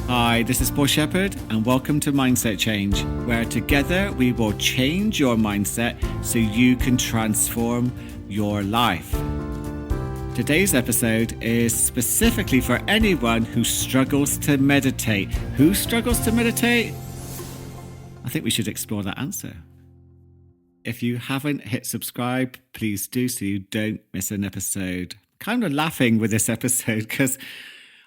Hi, this is Paul Shepherd, and welcome to Mindset Change, where together we will change your mindset so you can transform your life. Today's episode is specifically for anyone who struggles to meditate. Who struggles to meditate? I think we should explore that answer. If you haven't hit subscribe, please do so you don't miss an episode. Kind of laughing with this episode because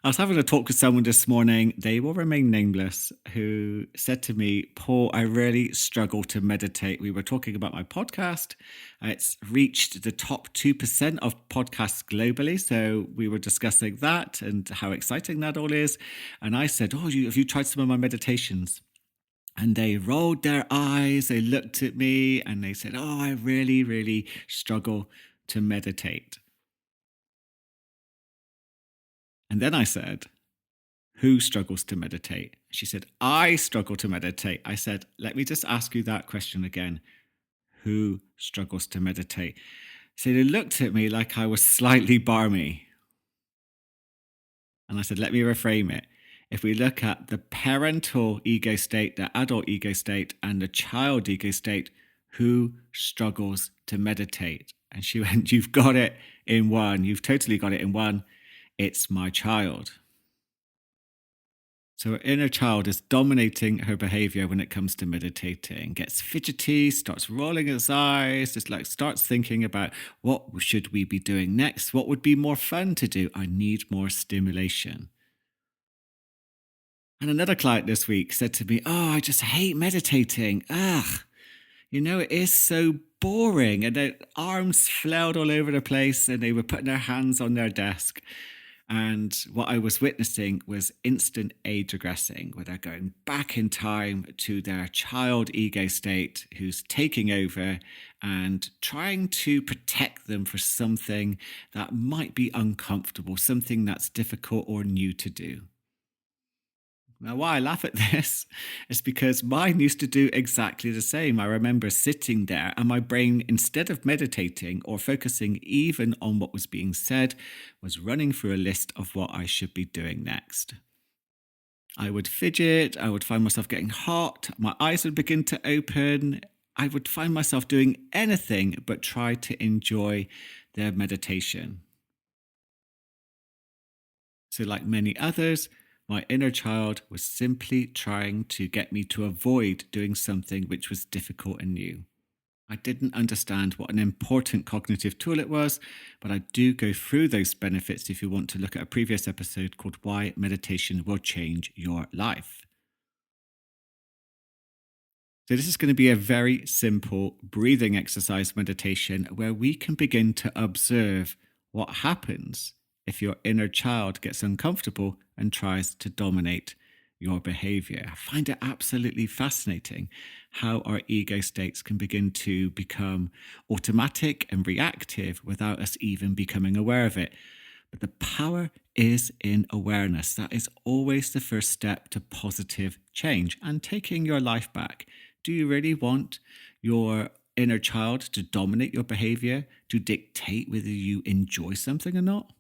I was having a talk with someone this morning, they will remain nameless, who said to me, Paul, I really struggle to meditate. We were talking about my podcast. It's reached the top 2% of podcasts globally. So we were discussing that and how exciting that all is. And I said, have you tried some of my meditations? And they rolled their eyes, they looked at me and they said, I really, really struggle to meditate. And then I said, who struggles to meditate? She said, I struggle to meditate. I said, let me just ask you that question again. Who struggles to meditate? So they looked at me like I was slightly barmy. And I said, let me reframe it. If we look at the parental ego state, the adult ego state, and the child ego state, who struggles to meditate? And she went, you've got it in one. You've totally got it in one. It's my child. So her inner child is dominating her behavior when it comes to meditating, gets fidgety, starts rolling its eyes, just like starts thinking about what should we be doing next? What would be more fun to do? I need more stimulation. And another client this week said to me, I just hate meditating. It is so boring. And their arms flailed all over the place and they were putting their hands on their desk. And what I was witnessing was instant age regressing, where they're going back in time to their child ego state who's taking over and trying to protect them for something that might be uncomfortable, something that's difficult or new to do. Now, why I laugh at this is because mine used to do exactly the same. I remember sitting there and my brain, instead of meditating or focusing even on what was being said, was running through a list of what I should be doing next. I would fidget, I would find myself getting hot, my eyes would begin to open. I would find myself doing anything but try to enjoy their meditation. So like many others, my inner child was simply trying to get me to avoid doing something which was difficult and new. I didn't understand what an important cognitive tool it was, but I do go through those benefits if you want to look at a previous episode called Why Meditation Will Change Your Life. So this is going to be a very simple breathing exercise meditation where we can begin to observe what happens if your inner child gets uncomfortable and tries to dominate your behavior. I find it absolutely fascinating how our ego states can begin to become automatic and reactive without us even becoming aware of it. But the power is in awareness. That is always the first step to positive change and taking your life back. Do you really want your inner child to dominate your behavior, to dictate whether you enjoy something or not?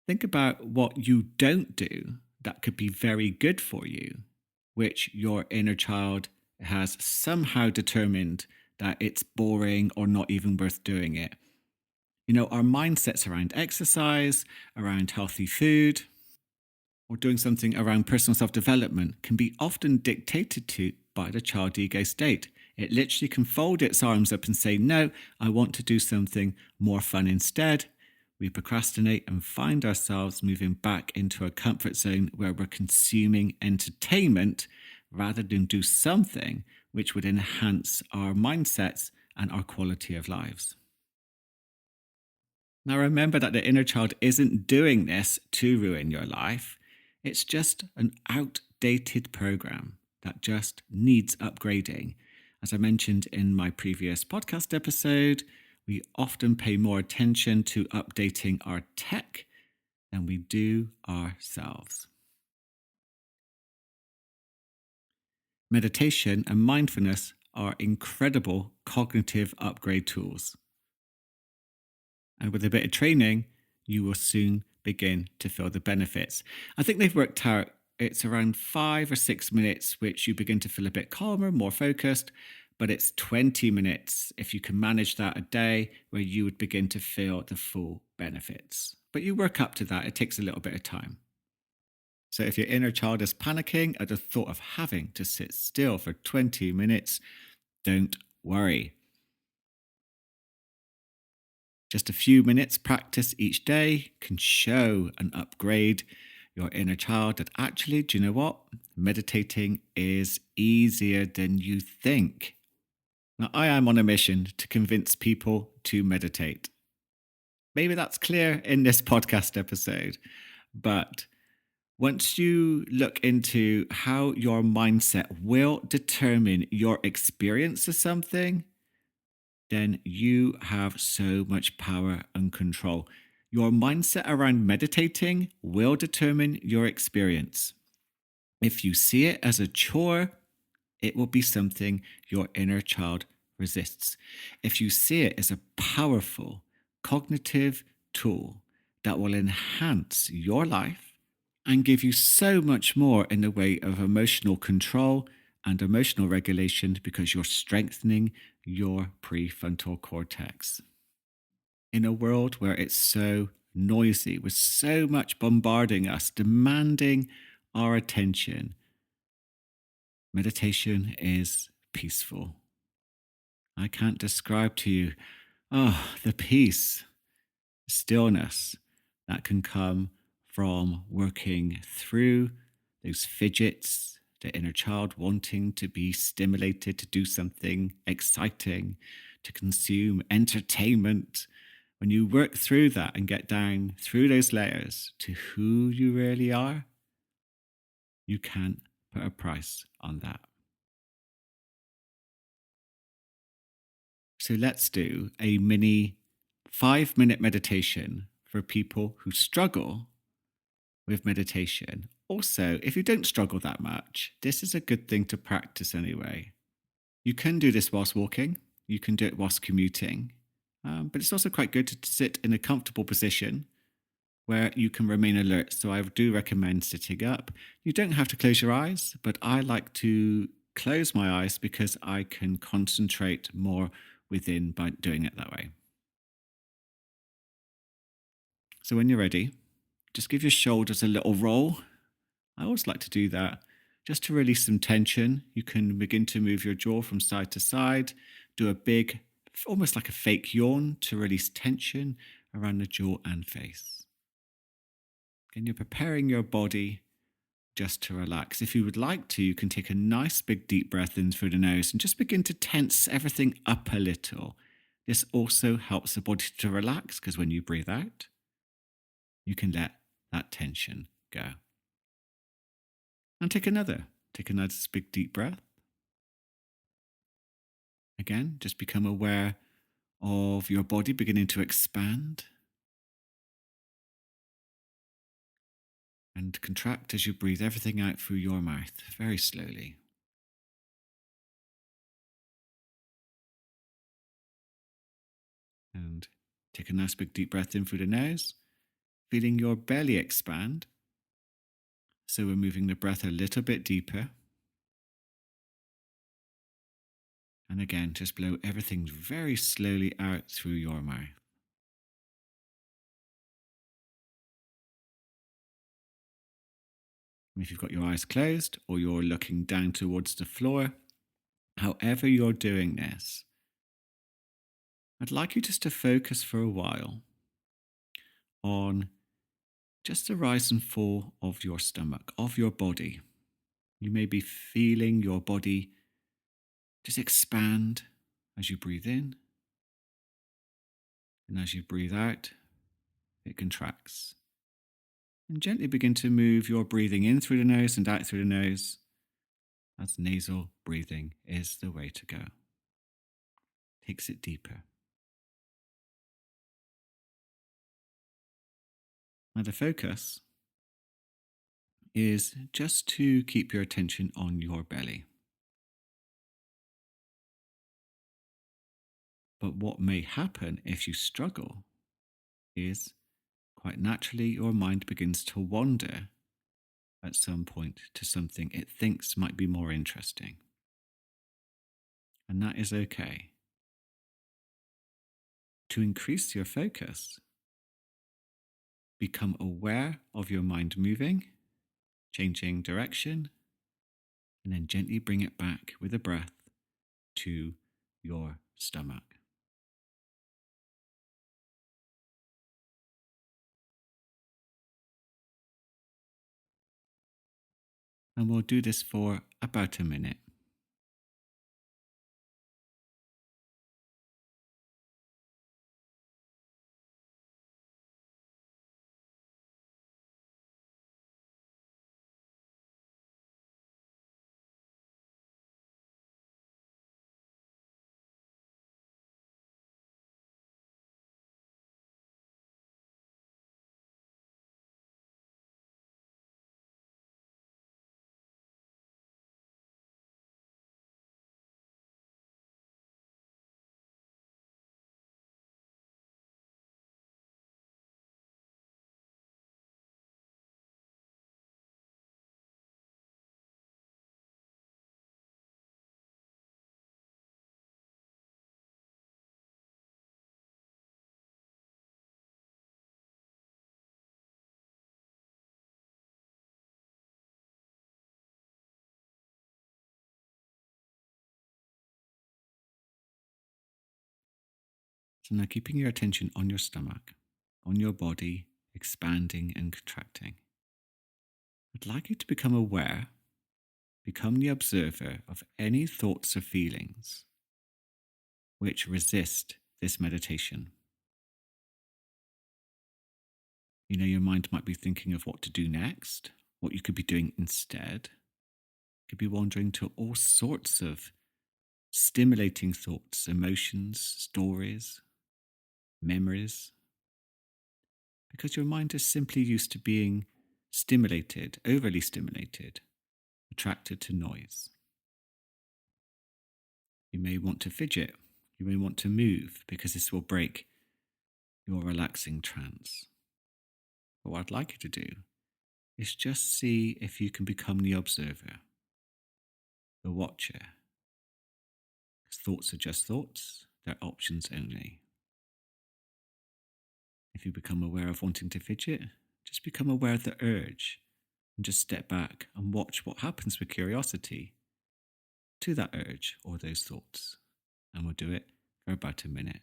Think about what you don't do that could be very good for you, which your inner child has somehow determined that it's boring or not even worth doing it. Our mindsets around exercise, around healthy food, or doing something around personal self-development can be often dictated to by the child ego state. It literally can fold its arms up and say, no, I want to do something more fun instead. We procrastinate and find ourselves moving back into a comfort zone where we're consuming entertainment rather than do something which would enhance our mindsets and our quality of lives. Now remember that the inner child isn't doing this to ruin your life. It's just an outdated program that just needs upgrading. As I mentioned in my previous podcast episode, we often pay more attention to updating our tech than we do ourselves. Meditation and mindfulness are incredible cognitive upgrade tools. And with a bit of training, you will soon begin to feel the benefits. I think they've worked out it's around 5 or 6 minutes, which you begin to feel a bit calmer, more focused. But it's 20 minutes, if you can manage that a day, where you would begin to feel the full benefits. But you work up to that, it takes a little bit of time. So if your inner child is panicking at the thought of having to sit still for 20 minutes, don't worry. Just a few minutes practice each day can show and upgrade your inner child that actually, do you know what? Meditating is easier than you think. Now, I am on a mission to convince people to meditate. Maybe that's clear in this podcast episode, but once you look into how your mindset will determine your experience of something, then you have so much power and control. Your mindset around meditating will determine your experience. If you see it as a chore, it will be something your inner child resists. If you see it as a powerful cognitive tool that will enhance your life and give you so much more in the way of emotional control and emotional regulation because you're strengthening your prefrontal cortex. In a world where it's so noisy, with so much bombarding us, demanding our attention, meditation is peaceful. I can't describe to you, the peace, stillness that can come from working through those fidgets, the inner child wanting to be stimulated to do something exciting, to consume entertainment. When you work through that and get down through those layers to who you really are, you can't put a price on that. So let's do a mini 5-minute meditation for people who struggle with meditation. Also, if you don't struggle that much, this is a good thing to practice anyway. You can do this whilst walking, you can do it whilst commuting, but it's also quite good to sit in a comfortable position where you can remain alert. So I do recommend sitting up. You don't have to close your eyes, but I like to close my eyes because I can concentrate more within by doing it that way. So when you're ready, just give your shoulders a little roll. I always like to do that just to release some tension. You can begin to move your jaw from side to side, do a big, almost like a fake yawn to release tension around the jaw and face. And you're preparing your body just to relax. If you would like to, you can take a nice big deep breath in through the nose and just begin to tense everything up a little. This also helps the body to relax because when you breathe out, you can let that tension go. And take another big deep breath. Again, just become aware of your body beginning to expand and contract as you breathe everything out through your mouth very slowly. And take a nice big deep breath in through the nose, feeling your belly expand. So we're moving the breath a little bit deeper. And again, just blow everything very slowly out through your mouth. And if you've got your eyes closed or you're looking down towards the floor, however you're doing this, I'd like you just to focus for a while on just the rise and fall of your stomach, of your body. You may be feeling your body just expand as you breathe in, and as you breathe out, it contracts. And gently begin to move your breathing in through the nose and out through the nose, as nasal breathing is the way to go. Takes it deeper. Now the focus is just to keep your attention on your belly. But what may happen if you struggle is quite naturally your mind begins to wander at some point to something it thinks might be more interesting. And that is okay. To increase your focus, become aware of your mind moving, changing direction, and then gently bring it back with a breath to your stomach. And we'll do this for about a minute. So now keeping your attention on your stomach, on your body, expanding and contracting. I'd like you to become aware, become the observer of any thoughts or feelings which resist this meditation. You know, your mind might be thinking of what to do next, what you could be doing instead. You could be wandering to all sorts of stimulating thoughts, emotions, stories, memories, because your mind is simply used to being stimulated, overly stimulated, attracted to noise. You may want to fidget, you may want to move because this will break your relaxing trance. But what I'd like you to do is just see if you can become the observer, the watcher. Because thoughts are just thoughts, they're options only. If you become aware of wanting to fidget, just become aware of the urge and just step back and watch what happens with curiosity to that urge or those thoughts. And we'll do it for about a minute.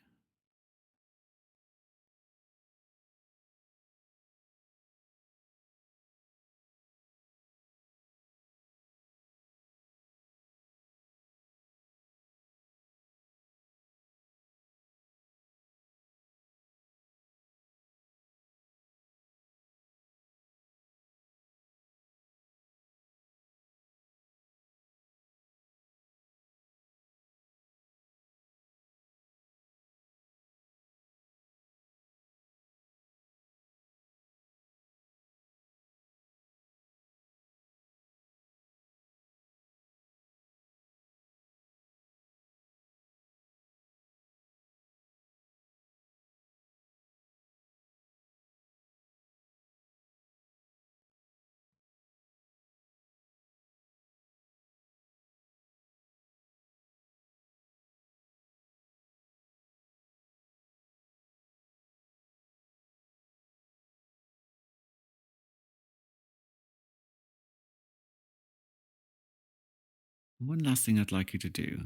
And one last thing I'd like you to do,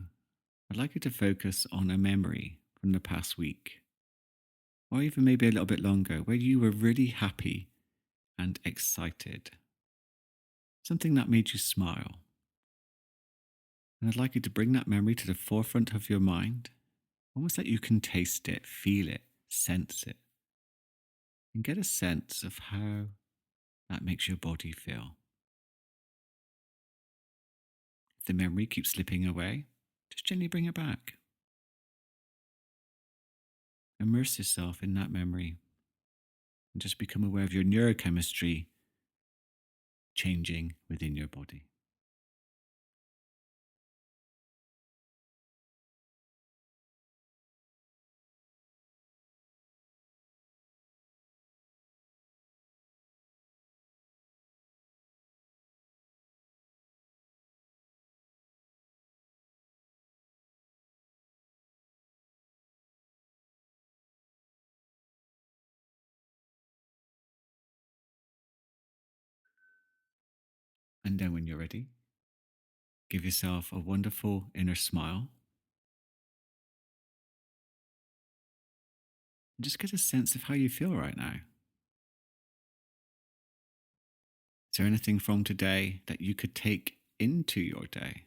I'd like you to focus on a memory from the past week, or even maybe a little bit longer, where you were really happy and excited. Something that made you smile. And I'd like you to bring that memory to the forefront of your mind, almost like you can taste it, feel it, sense it, and get a sense of how that makes your body feel. If the memory keeps slipping away, just gently bring it back. Immerse yourself in that memory and just become aware of your neurochemistry changing within your body. And then when you're ready, give yourself a wonderful inner smile. And just get a sense of how you feel right now. Is there anything from today that you could take into your day?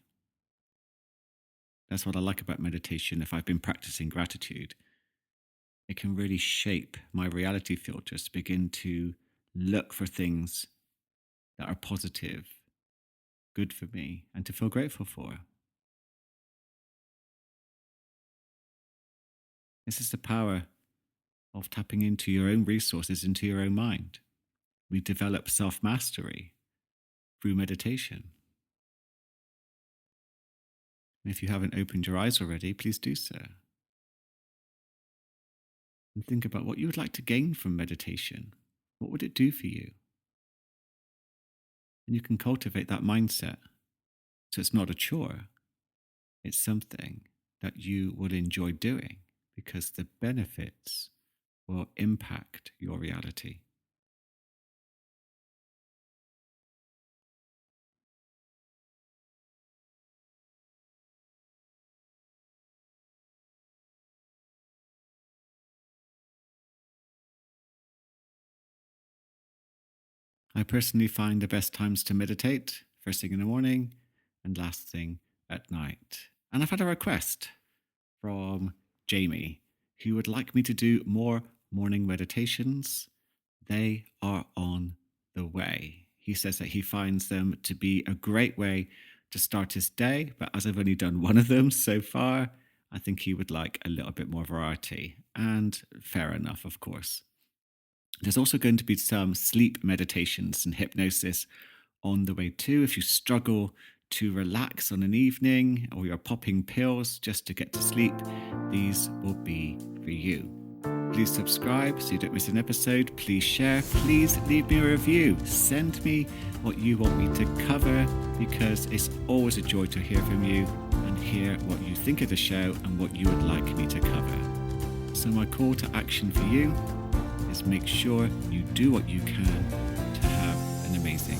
That's what I like about meditation. If I've been practicing gratitude, it can really shape my reality filters to begin to look for things that are positive, good for me, and to feel grateful for. This is the power of tapping into your own resources, into your own mind. We develop self mastery through meditation. And if you haven't opened your eyes already, please do so. And think about what you would like to gain from meditation. What would it do for you? And you can cultivate that mindset so it's not a chore, it's something that you will enjoy doing because the benefits will impact your reality. I personally find the best times to meditate first thing in the morning and last thing at night. And I've had a request from Jamie, who would like me to do more morning meditations. They are on the way. He says that he finds them to be a great way to start his day, but as I've only done one of them so far, I think he would like a little bit more variety. And fair enough, of course. There's also going to be some sleep meditations and hypnosis on the way too. If you struggle to relax on an evening or you're popping pills just to get to sleep, these will be for you. Please subscribe so you don't miss an episode. Please share. Please leave me a review. Send me what you want me to cover because it's always a joy to hear from you and hear what you think of the show and what you would like me to cover. So my call to action for you is make sure you do what you can to have an amazing